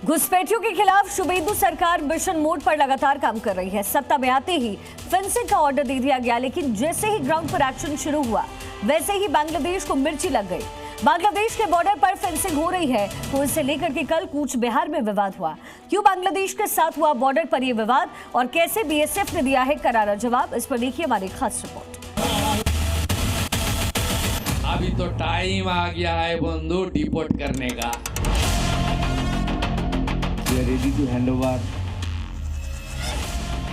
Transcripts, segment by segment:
घुसपैठियों के खिलाफ शुभेंदु सरकार मिशन मोड पर लगातार काम कर रही है। सत्ता में आते ही फेंसिंग का ऑर्डर दे दिया गया, लेकिन जैसे ही ग्राउंड पर एक्शन शुरू हुआ वैसे ही बांग्लादेश को मिर्ची लग गई। बांग्लादेश के बॉर्डर पर फेंसिंग हो रही है, तो इसे लेकर के कल कूच बिहार में विवाद हुआ। क्यों बांग्लादेश के साथ हुआ बॉर्डर पर यह विवाद और कैसे बीएसएफ ने दिया है करारा जवाब, इस पर देखिए हमारी खास रिपोर्ट। अभी तो टाइम आ गया है बंधु डिपोर्ट करने का। We are ready to hand over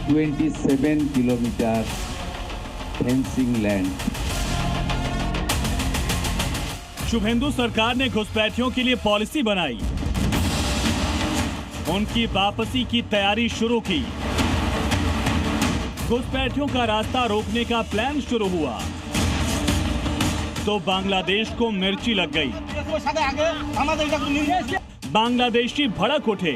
27 kilometers fencing land. Suvendu सरकार ने घुसपैठियों के लिए पॉलिसी बनाई, उनकी वापसी की तैयारी शुरू की। घुसपैठियों का रास्ता रोकने का प्लान शुरू हुआ तो बांग्लादेश को मिर्ची लग गई। बांग्लादेशी भड़क उठे।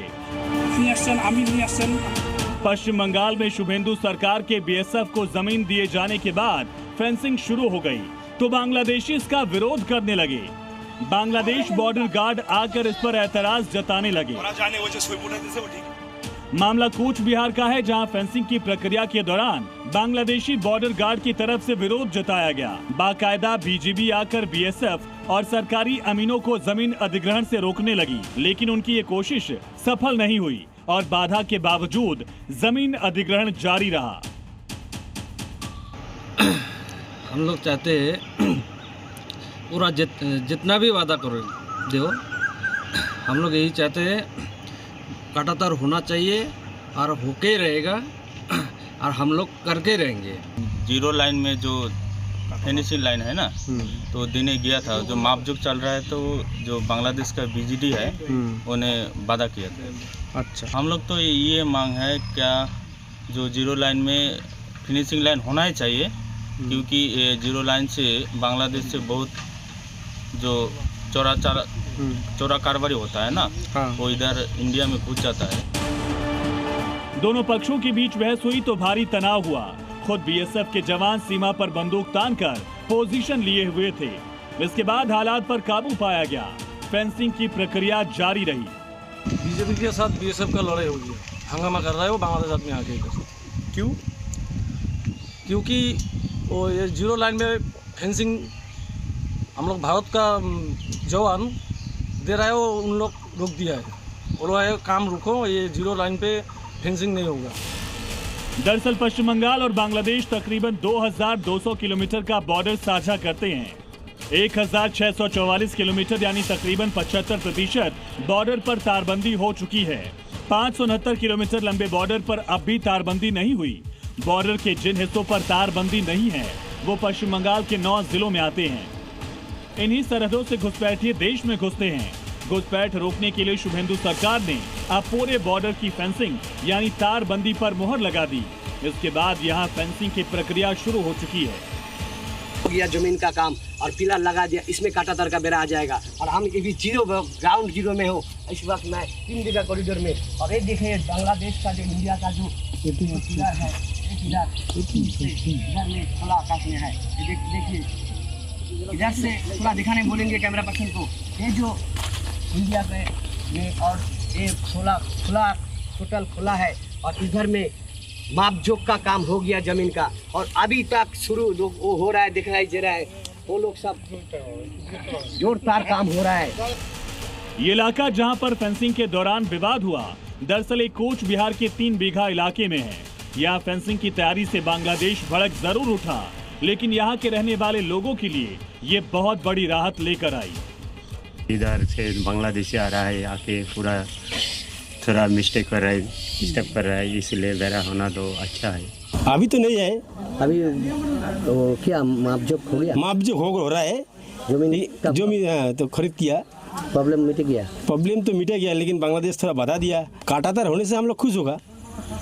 पश्चिम बंगाल में शुभेंदु सरकार के बीएसएफ को जमीन दिए जाने के बाद फेंसिंग शुरू हो गई तो बांग्लादेशी इसका विरोध करने लगे। बांग्लादेश बॉर्डर गार्ड आकर इस पर एतराज जताने लगे। मामला कूच बिहार का है, जहां फेंसिंग की प्रक्रिया के दौरान बांग्लादेशी बॉर्डर गार्ड की तरफ से विरोध जताया गया। बाकायदा बीजीबी आकर बीएसएफ और सरकारी अमीनों को जमीन अधिग्रहण से रोकने लगी, लेकिन उनकी ये कोशिश सफल नहीं हुई और बाधा के बावजूद जमीन अधिग्रहण जारी रहा। हम लोग चाहते हैं पूरा जितना भी वादा करो जो हम लोग यही चाहते हैं काटातार होना चाहिए और होके रहेगा और हम लोग करके रहेंगे। जीरो लाइन में जो फिनिशिंग लाइन है ना, तो दिने गया था जो मापजोक चल रहा है, तो जो बांग्लादेश का बीजीडी है उन्हें वादा किया था। अच्छा, हम लोग तो ये मांग है क्या जो जीरो लाइन में फिनिशिंग लाइन होना ही चाहिए, क्योंकि जीरो लाइन से बांग्लादेश से बहुत जो चोरा कारोबारी होता है ना, वो इधर इंडिया में घुस जाता है। दोनों पक्षों के बीच बहस हुई तो भारी तनाव हुआ। खुद बीएसएफ के जवान सीमा पर बंदूक तानकर पोजीशन लिए हुए थे। इसके बाद हालात पर काबू पाया गया। फेंसिंग की प्रक्रिया जारी रही। बीजेपी के साथ बीएसएफ का लड़ाई हो गया, हंगामा कर रहा है वो बांग्लादेश आदमी आके। क्यों? क्योंकि वो ये जीरो लाइन में फेंसिंग हम लोग भारत का जवान दे रहा है, वो उन लोग रोक दिया है। बोलो है काम रुको, ये जीरो लाइन पे फेंसिंग नहीं होगा। दरअसल पश्चिम बंगाल और बांग्लादेश तकरीबन 2200 किलोमीटर का बॉर्डर साझा करते हैं। 1644 किलोमीटर यानी तकरीबन 75% बॉर्डर पर तारबंदी हो चुकी है। 569 किलोमीटर लंबे बॉर्डर पर अब भी तारबंदी नहीं हुई। बॉर्डर के जिन हिस्सों पर तारबंदी नहीं है वो पश्चिम बंगाल के 9 जिलों में आते हैं। इन्हीं सरहदों से घुसपैठिए देश में घुसते हैं। घुसपैठ रोकने के लिए शुभेंदु सरकार ने अब पूरे बॉर्डर की फेंसिंग यानी तारबंदी पर मुहर लगा दी। इसके बाद यहां फेंसिंग की प्रक्रिया शुरू हो चुकी है। हो गया जमीन का काम और पिलर लगा दिया, इसमें काटातार का बेरा आ जाएगा। और हम भी ग्राउंड जीरो में हो इस वक्त मैं 3 बीघा कॉरिडोर में। और ये देखिए बांग्लादेश का जो इंडिया का जो पिलर है, इधर में खुला आकाश में है। देखिए इधर से थोड़ा दिखाने बोलेंगे कैमरा पर्सन को। ये जो इंडिया में और ये खुला टोटल खुला है, और इधर में मापजोक का काम हो गया जमीन का, और अभी तक शुरू वो हो रहा है, दिखाई दे रहा है। वो लोग सब जोरदार काम हो रहा है। ये इलाका जहां पर फेंसिंग के दौरान विवाद हुआ, दरअसल एक कूच बिहार के 3 बीघा इलाके में है। यहाँ फेंसिंग की तैयारी से बांग्लादेश भड़क जरूर उठा, लेकिन यहाँ के रहने वाले लोगों के लिए ये बहुत बड़ी राहत लेकर आई। इधर से बांग्लादेशी आ रहा है, आके पूरा थोड़ा मिस्टेक कर रहा है, इसलिए बेरा होना तो अच्छा है। अभी तो नहीं है, अभी तो क्या मापजोक हो गया? मापजोक हो रहा है। जमीन तो खरीद किया, प्रॉब्लम मिट गया। प्रॉब्लम तो मिट गया, लेकिन बांग्लादेश थोड़ा बता दिया। काटातार होने से हम लोग खुश होगा,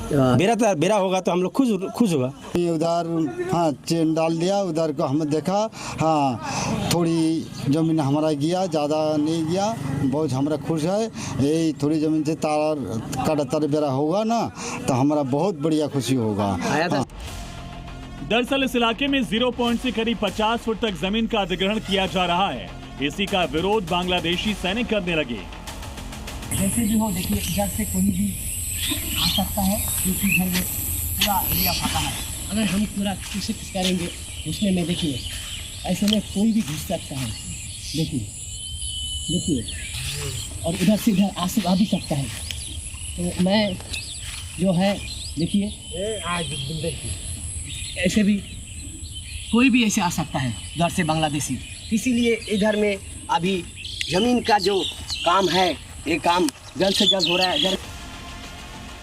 बेरा होगा तो हम लोग खुश होगा। उधर हाँ चेन डाल दिया, उधर को हम देखा, हाँ थोड़ी ज़मीन हमारा गया, ज़्यादा नहीं गया, बहुत हमारा खुश है। यही थोड़ी ज़मीन से काटातार बेरा होगा ना, तो हमारा बहुत बढ़िया खुशी होगा। हाँ। दरअसल इस इलाके में 0 पॉइंट से करीब 50 फुट तक जमीन का अधिग्रहण किया जा रहा है। इसी का विरोध बांग्लादेशी सैनिक करने लगे। जैसे भी हो देखिए इधर से कोई भी आ सकता है क्योंकि इधर में पूरा एरिया फाका है। अगर हम पूरा कोशिश करेंगे उसमें में देखिए ऐसे में कोई भी घुस सकता है। देखिए और इधर से इधर आ भी सकता है। तो मैं जो है देखिए ऐसे भी कोई भी ऐसे आ सकता है इधर से बांग्लादेशी। इसीलिए इधर में अभी ज़मीन का जो काम है ये काम जल्द से जल्द हो रहा है।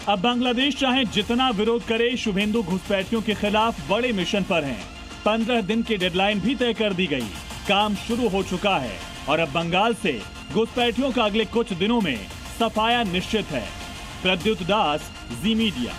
अब बांग्लादेश चाहे जितना विरोध करे, शुभेंदु घुसपैठियों के खिलाफ बड़े मिशन पर हैं। 15 दिन की डेडलाइन भी तय कर दी गई, काम शुरू हो चुका है और अब बंगाल से घुसपैठियों का अगले कुछ दिनों में सफाया निश्चित है। प्रद्युत दास, जी मीडिया।